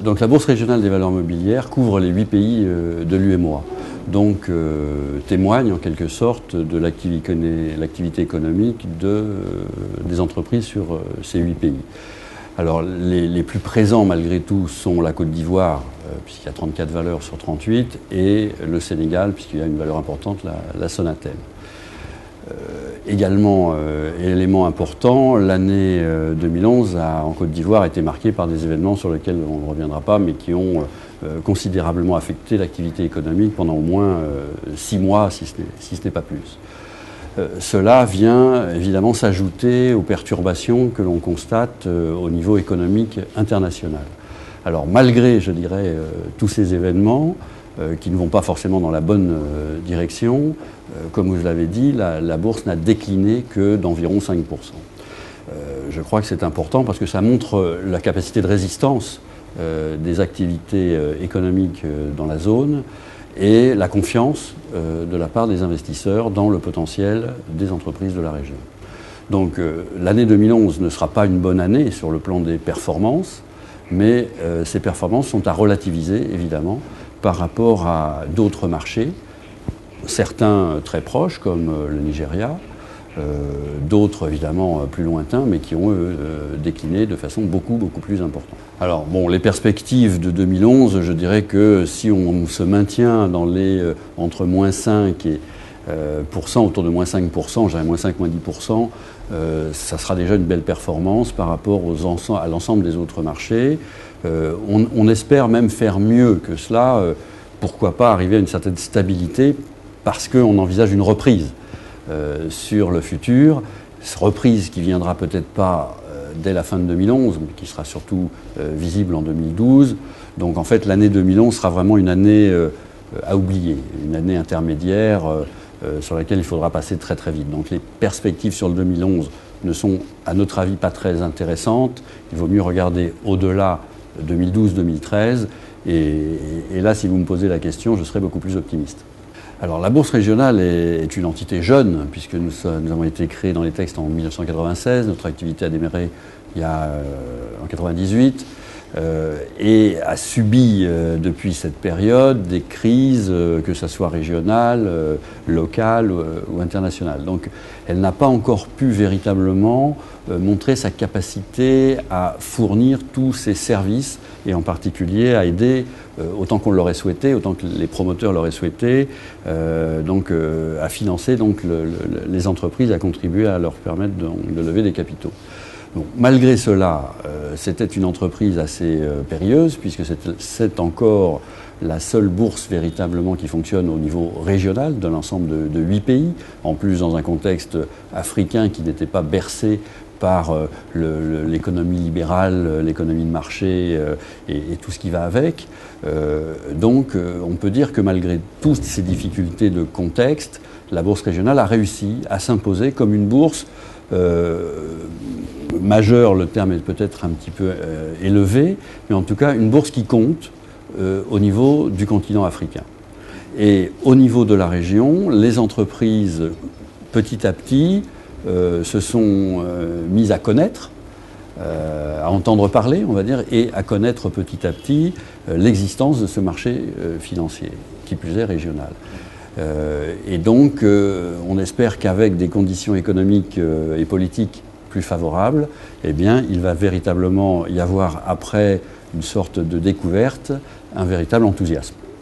Donc la Bourse régionale des valeurs mobilières couvre les 8 pays de l'UEMOA. Donc témoigne en quelque sorte de l'activité économique des entreprises sur ces 8 pays. Alors les plus présents malgré tout sont la Côte d'Ivoire, puisqu'il y a 34 valeurs sur 38, et le Sénégal, puisqu'il y a une valeur importante, la Sonatel. Également, élément important, l'année 2011 en Côte d'Ivoire a été marquée par des événements sur lesquels on ne reviendra pas, mais qui ont considérablement affecté l'activité économique pendant au moins 6 mois, si ce n'est pas plus. Cela vient évidemment s'ajouter aux perturbations que l'on constate au niveau économique international. Alors malgré, je dirais, tous ces événements, qui ne vont pas forcément dans la bonne direction, comme vous l'avez dit, la bourse n'a décliné que d'environ 5%. Je crois que c'est important parce que ça montre la capacité de résistance des activités économiques dans la zone et la confiance de la part des investisseurs dans le potentiel des entreprises de la région. Donc l'année 2011 ne sera pas une bonne année sur le plan des performances, mais ces performances sont à relativiser évidemment par rapport à d'autres marchés, certains très proches comme le Nigeria, d'autres évidemment plus lointains, mais qui ont décliné de façon beaucoup plus importante. Alors bon, les perspectives de 2011, je dirais que si on se maintient dans les entre moins 5 et autour de moins 5%, je dirais moins 5, moins 10%, ça sera déjà une belle performance par rapport à l'ensemble des autres marchés. On espère même faire mieux que cela, pourquoi pas arriver à une certaine stabilité, parce qu'on envisage une reprise sur le futur, cette reprise qui viendra peut-être pas dès la fin de 2011, mais qui sera surtout visible en 2012. Donc en fait l'année 2011 sera vraiment une année à oublier, une année intermédiaire sur laquelle il faudra passer très vite. Donc les perspectives sur le 2011 ne sont à notre avis pas très intéressantes. Il vaut mieux regarder au-delà 2012-2013 et là si vous me posez la question, je serai beaucoup plus optimiste. Alors la Bourse régionale est une entité jeune puisque nous avons été créés dans les textes en 1996, notre activité a démarré en 1998 et a subi depuis cette période des crises, que ce soit régionales, locales ou internationales. Donc elle n'a pas encore pu véritablement montrer sa capacité à fournir tous ses services et en particulier à aider autant qu'on l'aurait souhaité, autant que les promoteurs l'auraient souhaité, à financer les entreprises, à contribuer à leur permettre de lever des capitaux. Donc, malgré cela, c'était une entreprise assez périlleuse, puisque c'est encore la seule bourse véritablement qui fonctionne au niveau régional de l'ensemble de 8 pays, en plus dans un contexte africain qui n'était pas bercé par l'économie libérale, l'économie de marché et tout ce qui va avec. On peut dire que malgré toutes ces difficultés de contexte, la bourse régionale a réussi à s'imposer comme une bourse majeure, le terme est peut-être un petit peu élevé, mais en tout cas une bourse qui compte au niveau du continent africain. Et au niveau de la région, les entreprises, petit à petit, se sont mises à connaître, à entendre parler, on va dire, et à connaître petit à petit l'existence de ce marché financier, qui plus est régional. Et donc, on espère qu'avec des conditions économiques et politiques plus favorables, eh bien, il va véritablement y avoir, après une sorte de découverte, un véritable enthousiasme.